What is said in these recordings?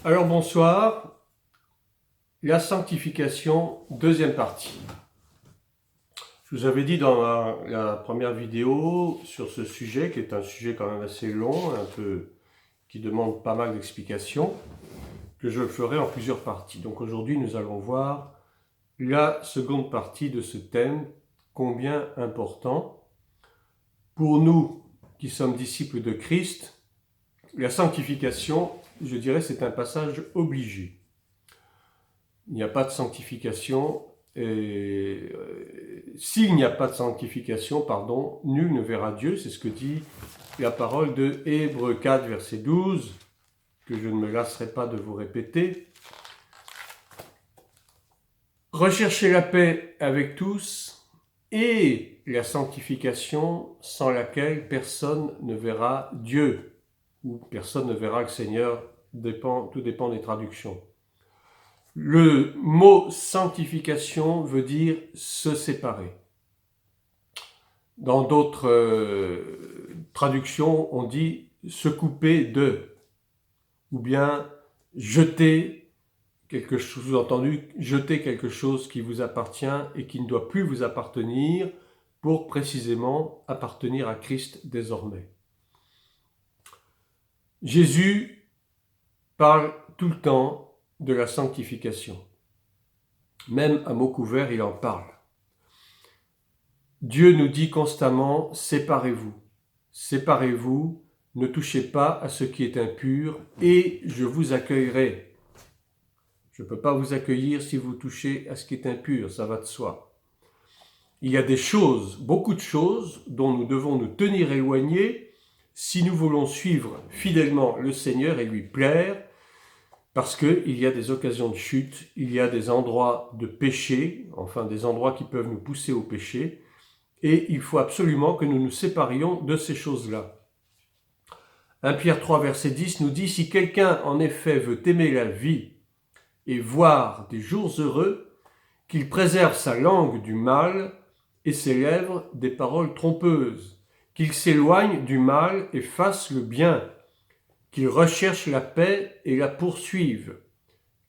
Alors bonsoir, la sanctification, deuxième partie. Je vous avais dit dans la première vidéo sur ce sujet, qui est un sujet quand même assez long, qui demande pas mal d'explications, que je le ferai en plusieurs parties. Donc aujourd'hui nous allons voir la seconde partie de ce thème, combien important. Pour nous qui sommes disciples de Christ, la sanctification, je dirais, c'est un passage obligé. Il n'y a pas de sanctification, s'il n'y a pas de sanctification, nul ne verra Dieu, c'est ce que dit la parole de Hébreux 4, verset 12, que je ne me lasserai pas de vous répéter. Recherchez la paix avec tous et la sanctification sans laquelle personne ne verra Dieu, ou personne ne verra le Seigneur, tout dépend des traductions. Le mot sanctification veut dire se séparer. Dans d'autres traductions, on dit se couper de, ou bien jeter quelque chose, sous-entendu, jeter quelque chose qui vous appartient et qui ne doit plus vous appartenir pour précisément appartenir à Christ désormais. Jésus parle tout le temps de la sanctification. Même à mots couverts, il en parle. Dieu nous dit constamment, séparez-vous, séparez-vous, ne touchez pas à ce qui est impur et je vous accueillerai. Je ne peux pas vous accueillir si vous touchez à ce qui est impur, ça va de soi. Il y a des choses, beaucoup de choses, dont nous devons nous tenir éloignés si nous voulons suivre fidèlement le Seigneur et lui plaire, parce qu'il y a des occasions de chute, il y a des endroits de péché, enfin des endroits qui peuvent nous pousser au péché, et il faut absolument que nous nous séparions de ces choses-là. 1 Pierre 3, verset 10 nous dit « Si quelqu'un en effet veut aimer la vie et voir des jours heureux, qu'il préserve sa langue du mal et ses lèvres des paroles trompeuses, qu'il s'éloigne du mal et fasse le bien, qu'il recherche la paix et la poursuive,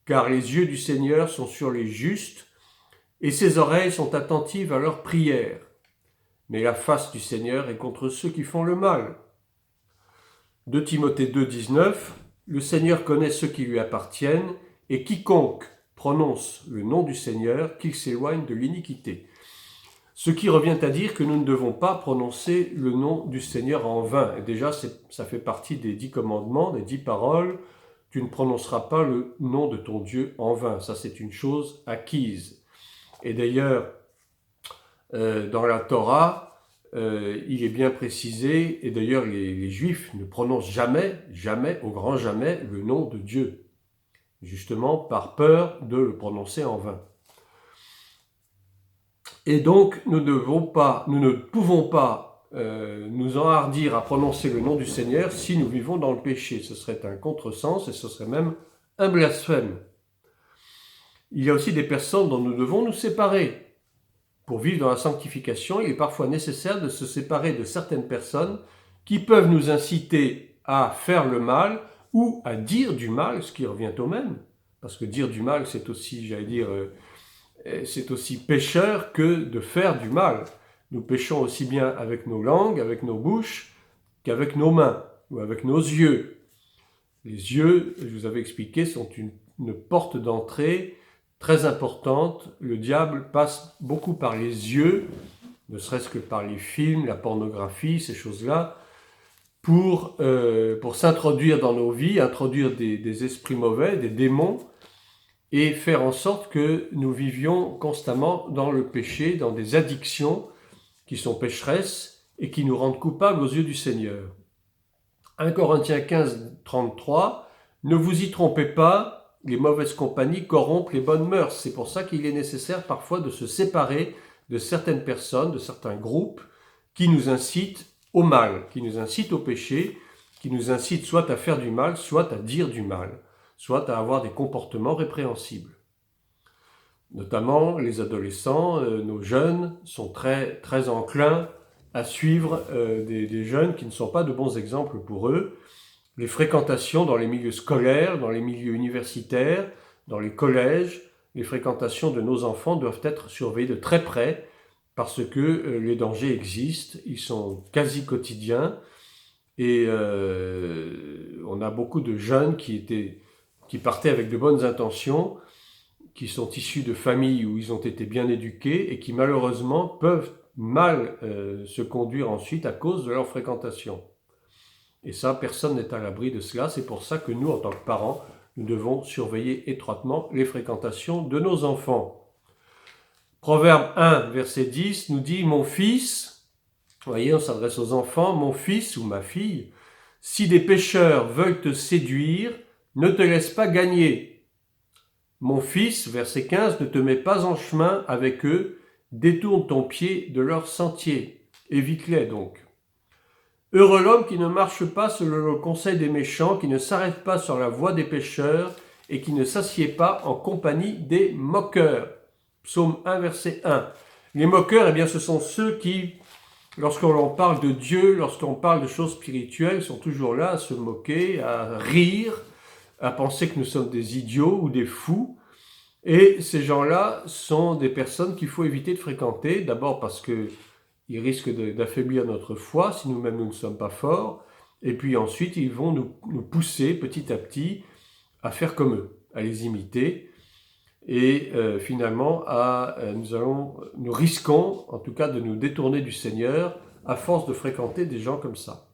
car les yeux du Seigneur sont sur les justes et ses oreilles sont attentives à leurs prières. Mais la face du Seigneur est contre ceux qui font le mal. » 2 Timothée 2, 19, le Seigneur connaît ceux qui lui appartiennent, et quiconque prononce le nom du Seigneur, qu'il s'éloigne de l'iniquité. Ce qui revient à dire que nous ne devons pas prononcer le nom du Seigneur en vain. Et déjà, ça fait partie des 10 commandements, des 10 paroles. Tu ne prononceras pas le nom de ton Dieu en vain. Ça, c'est une chose acquise. Et d'ailleurs, dans la Torah, il est bien précisé, et d'ailleurs les Juifs ne prononcent jamais, au grand jamais, le nom de Dieu, justement par peur de le prononcer en vain. Et donc nous ne pouvons pas nous enhardir à prononcer le nom du Seigneur si nous vivons dans le péché. Ce serait un contresens et ce serait même un blasphème. Il y a aussi des personnes dont nous devons nous séparer. Pour vivre dans la sanctification, il est parfois nécessaire de se séparer de certaines personnes qui peuvent nous inciter à faire le mal ou à dire du mal, ce qui revient au même. Parce que dire du mal, c'est aussi, c'est aussi pécheur que de faire du mal. Nous péchons aussi bien avec nos langues, avec nos bouches, qu'avec nos mains ou avec nos yeux. Les yeux, je vous avais expliqué, sont une porte d'entrée très importante. Le diable passe beaucoup par les yeux, ne serait-ce que par les films, la pornographie, ces choses-là, pour s'introduire dans nos vies, introduire des esprits mauvais, des démons, et faire en sorte que nous vivions constamment dans le péché, dans des addictions qui sont pécheresses et qui nous rendent coupables aux yeux du Seigneur. 1 Corinthiens 15, 33, « Ne vous y trompez pas, les mauvaises compagnies corrompent les bonnes mœurs. » C'est pour ça qu'il est nécessaire parfois de se séparer de certaines personnes, de certains groupes qui nous incitent au mal, qui nous incitent au péché, qui nous incitent soit à faire du mal, soit à dire du mal, soit à avoir des comportements répréhensibles. Notamment les adolescents, nos jeunes sont très, très enclins à suivre des jeunes qui ne sont pas de bons exemples pour eux. les fréquentations dans les milieux scolaires, dans les milieux universitaires, dans les collèges, les fréquentations de nos enfants doivent être surveillées de très près parce que les dangers existent, ils sont quasi quotidiens et on a beaucoup de jeunes qui partaient avec de bonnes intentions, qui sont issus de familles où ils ont été bien éduqués et qui malheureusement peuvent mal se conduire ensuite à cause de leur fréquentation. Et ça, personne n'est à l'abri de cela. C'est pour ça que nous, en tant que parents, nous devons surveiller étroitement les fréquentations de nos enfants. Proverbe 1, verset 10 nous dit « Mon fils », vous voyez, on s'adresse aux enfants, « Mon fils ou ma fille, si des pécheurs veulent te séduire, ne te laisse pas gagner. Mon fils, verset 15, ne te mets pas en chemin avec eux, détourne ton pied de leur sentier. » Évite-les donc. Heureux l'homme qui ne marche pas selon le conseil des méchants, qui ne s'arrête pas sur la voie des pécheurs et qui ne s'assied pas en compagnie des moqueurs. Psaume 1, verset 1. Les moqueurs, eh bien, ce sont ceux qui, lorsqu'on parle de Dieu, lorsqu'on parle de choses spirituelles, sont toujours là à se moquer, à rire, à penser que nous sommes des idiots ou des fous. Et ces gens-là sont des personnes qu'il faut éviter de fréquenter, d'abord parce qu'ils risquent d'affaiblir notre foi si nous-mêmes nous ne sommes pas forts, et puis ensuite ils vont nous pousser petit à petit à faire comme eux, à les imiter, et finalement nous risquons en tout cas de nous détourner du Seigneur à force de fréquenter des gens comme ça.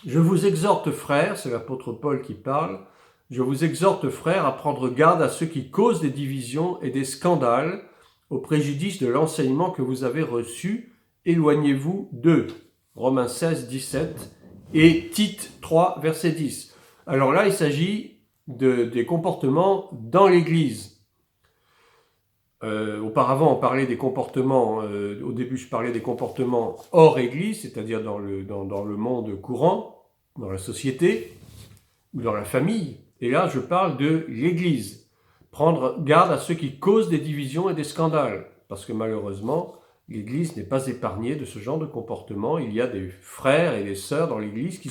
Je vous exhorte, frères, c'est l'apôtre Paul qui parle, je vous exhorte, frères, à prendre garde à ceux qui causent des divisions et des scandales au préjudice de l'enseignement que vous avez reçu. Éloignez-vous d'eux. Romains 16, 17 et Tite 3, verset 10. Alors là, il s'agit des comportements dans l'Église. Auparavant, on parlait des comportements, au début je parlais des comportements hors Église, c'est-à-dire dans le monde courant, dans la société ou dans la famille. Et là, je parle de l'Église. Prendre garde à ceux qui causent des divisions et des scandales. Parce que malheureusement, l'Église n'est pas épargnée de ce genre de comportement. Il y a des frères et des sœurs dans l'Église qui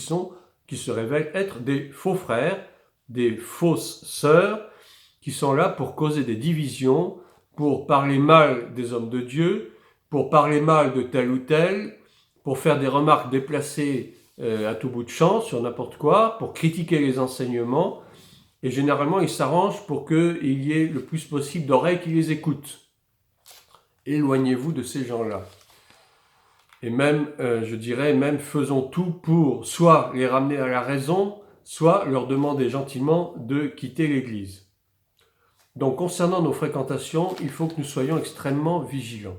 se révèlent être des faux frères, des fausses sœurs, qui sont là pour causer des divisions, pour parler mal des hommes de Dieu, pour parler mal de tel ou tel, pour faire des remarques déplacées à tout bout de champ sur n'importe quoi, pour critiquer les enseignements. Et généralement, ils s'arrangent pour qu'il y ait le plus possible d'oreilles qui les écoutent. Éloignez-vous de ces gens-là. Et même, je dirais, même faisons tout pour soit les ramener à la raison, soit leur demander gentiment de quitter l'Église. Donc, concernant nos fréquentations, il faut que nous soyons extrêmement vigilants.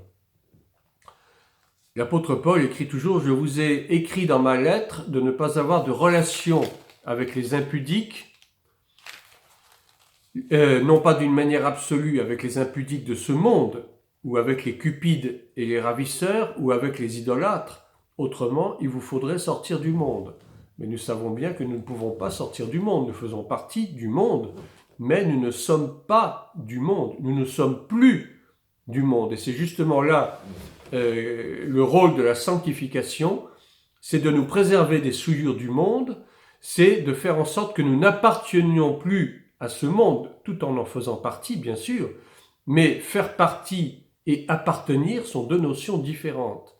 L'apôtre Paul écrit toujours « Je vous ai écrit dans ma lettre de ne pas avoir de relation avec les impudiques, non pas d'une manière absolue avec les impudiques de ce monde, ou avec les cupides et les ravisseurs, ou avec les idolâtres. Autrement, il vous faudrait sortir du monde. Mais nous savons bien que nous ne pouvons pas sortir du monde. Nous faisons partie du monde, mais nous ne sommes pas du monde. Nous ne sommes plus du monde. Et c'est justement là le rôle de la sanctification, c'est de nous préserver des souillures du monde, c'est de faire en sorte que nous n'appartenions plus à ce monde, tout en faisant partie, bien sûr, mais faire partie et appartenir sont deux notions différentes.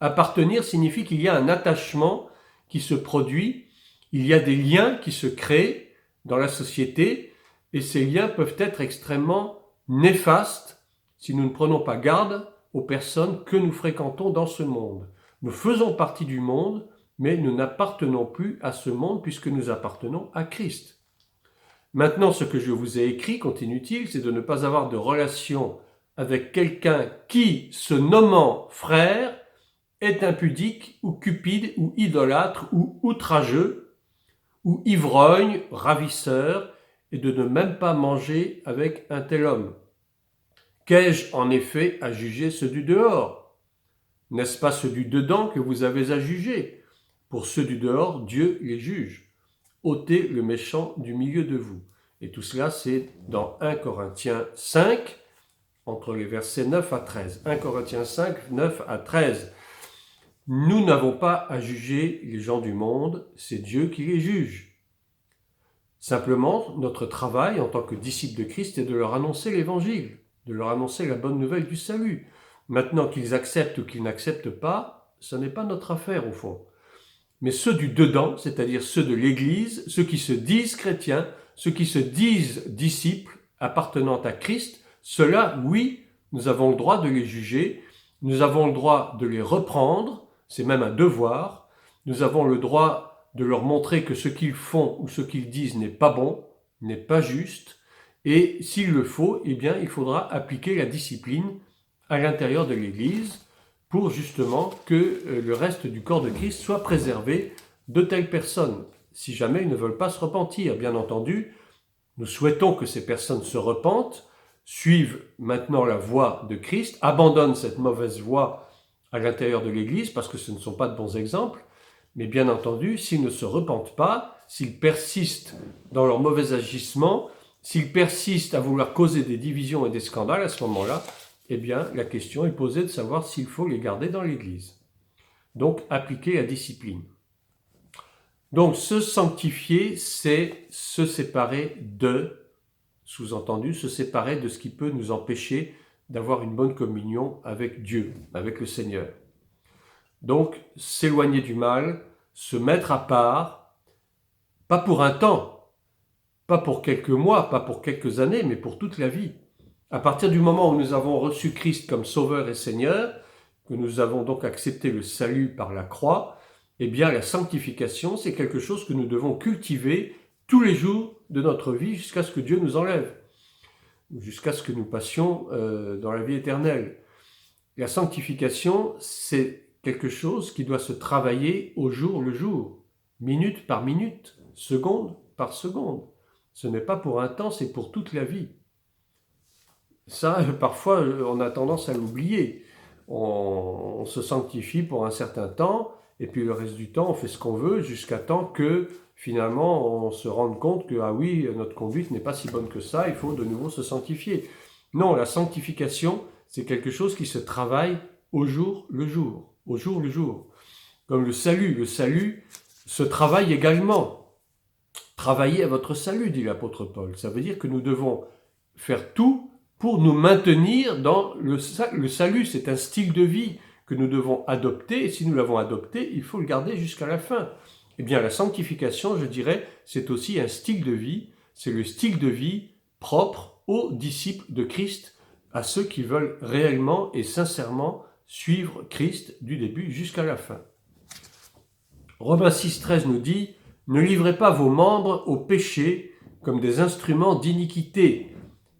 Appartenir signifie qu'il y a un attachement qui se produit, il y a des liens qui se créent dans la société, et ces liens peuvent être extrêmement néfastes si nous ne prenons pas garde aux personnes que nous fréquentons dans ce monde. Nous faisons partie du monde, mais nous n'appartenons plus à ce monde puisque nous appartenons à Christ. Maintenant, ce que je vous ai écrit, continue-t-il, c'est de ne pas avoir de relation avec quelqu'un qui, se nommant frère, est impudique ou cupide ou idolâtre ou outrageux ou ivrogne, ravisseur, et de ne même pas manger avec un tel homme. Qu'ai-je en effet à juger ceux du dehors? N'est-ce pas ceux du dedans que vous avez à juger? Pour ceux du dehors, Dieu les juge. Ôtez le méchant du milieu de vous. Et tout cela, c'est dans 1 Corinthiens 5, entre les versets 9 à 13. 1 Corinthiens 5, 9 à 13. Nous n'avons pas à juger les gens du monde, c'est Dieu qui les juge. Simplement, notre travail en tant que disciples de Christ est de leur annoncer l'Évangile, de leur annoncer la bonne nouvelle du salut. Maintenant, qu'ils acceptent ou qu'ils n'acceptent pas, ce n'est pas notre affaire au fond. Mais ceux du dedans, c'est-à-dire ceux de l'Église, ceux qui se disent chrétiens, ceux qui se disent disciples appartenant à Christ, ceux-là, oui, nous avons le droit de les juger, nous avons le droit de les reprendre, c'est même un devoir, nous avons le droit de leur montrer que ce qu'ils font ou ce qu'ils disent n'est pas bon, n'est pas juste, et s'il le faut, eh bien, il faudra appliquer la discipline à l'intérieur de l'Église pour justement que le reste du corps de Christ soit préservé de telles personnes, si jamais ils ne veulent pas se repentir. Bien entendu, nous souhaitons que ces personnes se repentent, suivent maintenant la voie de Christ, abandonnent cette mauvaise voie à l'intérieur de l'Église, parce que ce ne sont pas de bons exemples, mais bien entendu, s'ils ne se repentent pas, s'ils persistent dans leur mauvais agissement, s'ils persistent à vouloir causer des divisions et des scandales, à ce moment-là, eh bien, la question est posée de savoir s'il faut les garder dans l'Église. Donc, appliquer la discipline. Donc, se sanctifier, c'est se séparer de, sous-entendu, se séparer de ce qui peut nous empêcher d'avoir une bonne communion avec Dieu, avec le Seigneur. Donc, s'éloigner du mal, se mettre à part, pas pour un temps, pas pour quelques mois, pas pour quelques années, mais pour toute la vie. À partir du moment où nous avons reçu Christ comme Sauveur et Seigneur, que nous avons donc accepté le salut par la croix, eh bien la sanctification, c'est quelque chose que nous devons cultiver tous les jours de notre vie jusqu'à ce que Dieu nous enlève, jusqu'à ce que nous passions dans la vie éternelle. La sanctification, c'est quelque chose qui doit se travailler au jour le jour, minute par minute, seconde par seconde. Ce n'est pas pour un temps, c'est pour toute la vie. Ça, parfois, on a tendance à l'oublier. On se sanctifie pour un certain temps, et puis le reste du temps, on fait ce qu'on veut, jusqu'à temps que, finalement, on se rende compte que, ah oui, notre conduite n'est pas si bonne que ça, il faut de nouveau se sanctifier. Non, la sanctification, c'est quelque chose qui se travaille au jour le jour, au jour le jour. Comme le salut se travaille également. Travaillez à votre salut, dit l'apôtre Paul. Ça veut dire que nous devons faire tout pour nous maintenir dans le salut. C'est un style de vie que nous devons adopter, et si nous l'avons adopté, il faut le garder jusqu'à la fin. Eh bien, la sanctification, je dirais, c'est aussi un style de vie, c'est le style de vie propre aux disciples de Christ, à ceux qui veulent réellement et sincèrement suivre Christ du début jusqu'à la fin. Romains 6,13 nous dit « Ne livrez pas vos membres au péché comme des instruments d'iniquité,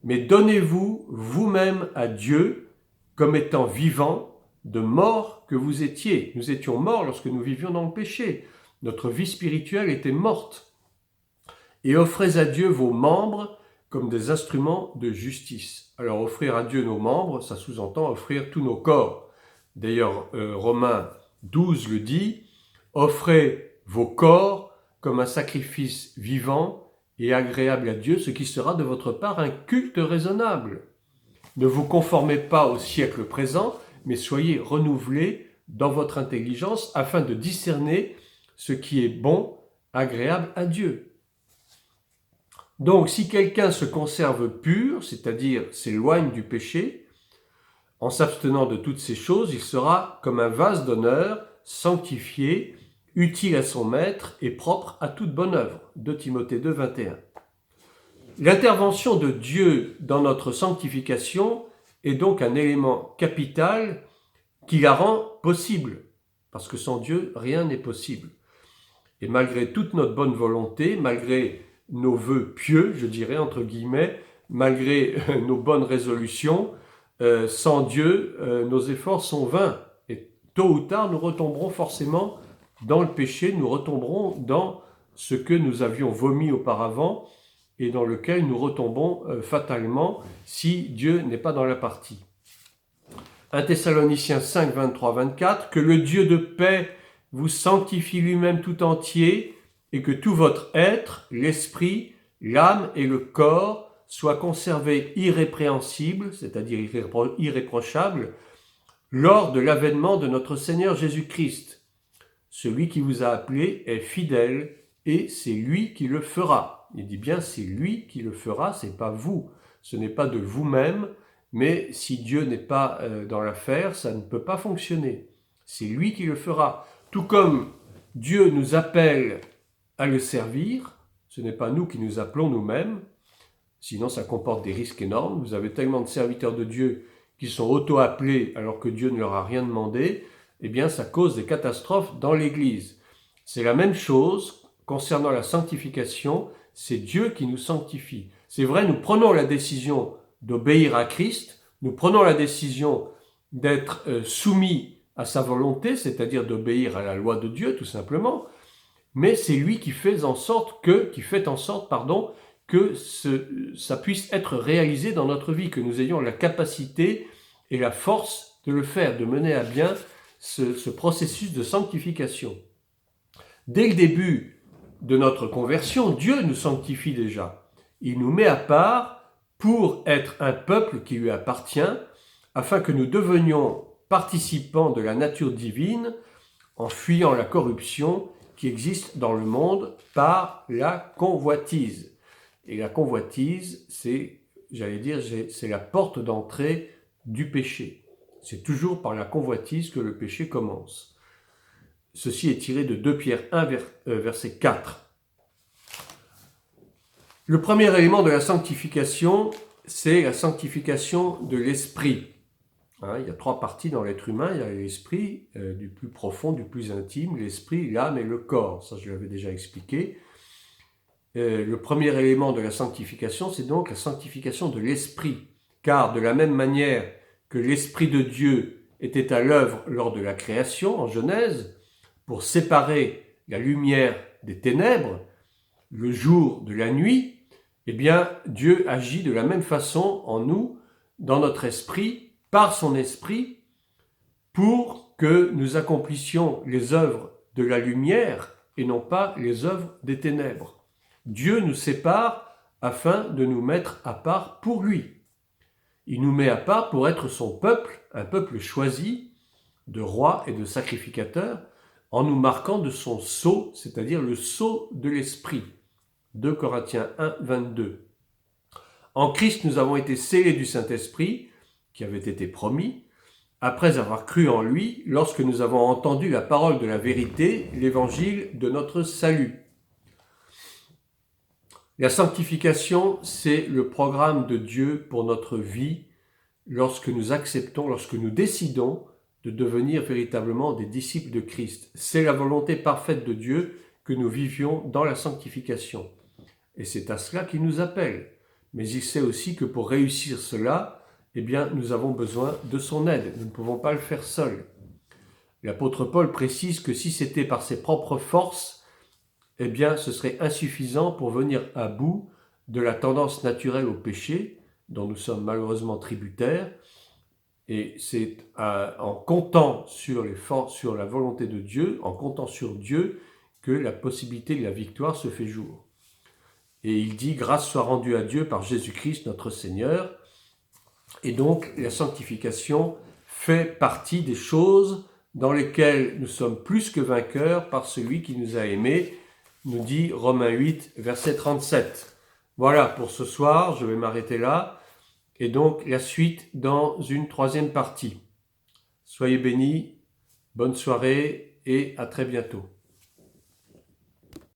mais donnez-vous vous-même à Dieu comme étant vivants, de mort que vous étiez. » Nous étions morts lorsque nous vivions dans le péché. Notre vie spirituelle était morte. « Et offrez à Dieu vos membres comme des instruments de justice. » Alors offrir à Dieu nos membres, ça sous-entend offrir tous nos corps. D'ailleurs, Romains 12 le dit, « Offrez vos corps comme un sacrifice vivant et agréable à Dieu, ce qui sera de votre part un culte raisonnable. Ne vous conformez pas au siècle présent, mais soyez renouvelés dans votre intelligence afin de discerner ce qui est bon, agréable à Dieu. » Donc, si quelqu'un se conserve pur, c'est-à-dire s'éloigne du péché, en s'abstenant de toutes ces choses, il sera comme un vase d'honneur, sanctifié, utile à son maître et propre à toute bonne œuvre. 2 Timothée 2, 21. L'intervention de Dieu dans notre sanctification est donc un élément capital qui la rend possible, parce que sans Dieu, rien n'est possible. Et malgré toute notre bonne volonté, malgré nos vœux pieux, je dirais entre guillemets, malgré nos bonnes résolutions, sans Dieu, nos efforts sont vains. Et tôt ou tard, nous retomberons forcément dans le péché, nous retomberons dans ce que nous avions vomi auparavant et dans lequel nous retombons fatalement si Dieu n'est pas dans la partie. 1 Thessaloniciens 5, 23, 24, « Que le Dieu de paix vous sanctifie lui-même tout entier, et que tout votre être, l'esprit, l'âme et le corps soient conservés irrépréhensibles, c'est-à-dire irréprochables, lors de l'avènement de notre Seigneur Jésus-Christ. Celui qui vous a appelé est fidèle et c'est lui qui le fera. Il dit bien c'est lui qui le fera, c'est pas vous. Ce n'est pas de vous-même, mais si Dieu n'est pas dans l'affaire, ça ne peut pas fonctionner. C'est lui qui le fera. Tout comme Dieu nous appelle à le servir, ce n'est pas nous qui nous appelons nous-mêmes, sinon ça comporte des risques énormes. Vous avez tellement de serviteurs de Dieu qui sont auto-appelés alors que Dieu ne leur a rien demandé, eh bien ça cause des catastrophes dans l'Église. C'est la même chose concernant la sanctification, c'est Dieu qui nous sanctifie. C'est vrai, nous prenons la décision d'obéir à Christ, nous prenons la décision d'être soumis à sa volonté, c'est-à-dire d'obéir à la loi de Dieu tout simplement, mais c'est lui qui fait en sorte que ça puisse être réalisé dans notre vie, que nous ayons la capacité et la force de le faire, de mener à bien ce processus de sanctification. Dès le début de notre conversion, Dieu nous sanctifie déjà. Il nous met à part pour être un peuple qui lui appartient, afin que nous devenions participants de la nature divine en fuyant la corruption qui existe dans le monde par la convoitise. Et la convoitise, c'est la porte d'entrée du péché. C'est toujours par la convoitise que le péché commence. Ceci est tiré de 2 Pierre 1, verset 4. Le premier élément de la sanctification, c'est la sanctification de l'esprit. Il y a 3 parties dans l'être humain. Il y a l'esprit du plus profond, du plus intime, l'esprit, l'âme et le corps. Ça, je l'avais déjà expliqué. Le premier élément de la sanctification, c'est donc la sanctification de l'esprit. Car de la même manière que l'Esprit de Dieu était à l'œuvre lors de la création, en Genèse, pour séparer la lumière des ténèbres, le jour de la nuit, eh bien, Dieu agit de la même façon en nous, dans notre esprit, par son esprit, pour que nous accomplissions les œuvres de la lumière et non pas les œuvres des ténèbres. Dieu nous sépare afin de nous mettre à part pour lui. Il nous met à part pour être son peuple, un peuple choisi de rois et de sacrificateurs, en nous marquant de son sceau, c'est-à-dire le sceau de l'esprit. 2 Corinthiens 1, 22. En Christ, nous avons été scellés du Saint-Esprit, qui avait été promis, après avoir cru en lui, lorsque nous avons entendu la parole de la vérité, l'évangile de notre salut. La sanctification, c'est le programme de Dieu pour notre vie lorsque nous décidons de devenir véritablement des disciples de Christ. C'est la volonté parfaite de Dieu que nous vivions dans la sanctification. Et c'est à cela qu'il nous appelle. Mais il sait aussi que pour réussir cela, eh bien, nous avons besoin de son aide. Nous ne pouvons pas le faire seuls. L'apôtre Paul précise que si c'était par ses propres forces, eh bien, ce serait insuffisant pour venir à bout de la tendance naturelle au péché, dont nous sommes malheureusement tributaires. Et c'est en comptant sur la volonté de Dieu, en comptant sur Dieu, que la possibilité de la victoire se fait jour. Et il dit « Grâce soit rendue à Dieu par Jésus-Christ notre Seigneur ». Et donc, la sanctification fait partie des choses dans lesquelles nous sommes plus que vainqueurs par celui qui nous a aimés, nous dit Romains 8, verset 37. Voilà pour ce soir, je vais m'arrêter là. Et donc, la suite dans une 3e partie. Soyez bénis, bonne soirée et à très bientôt.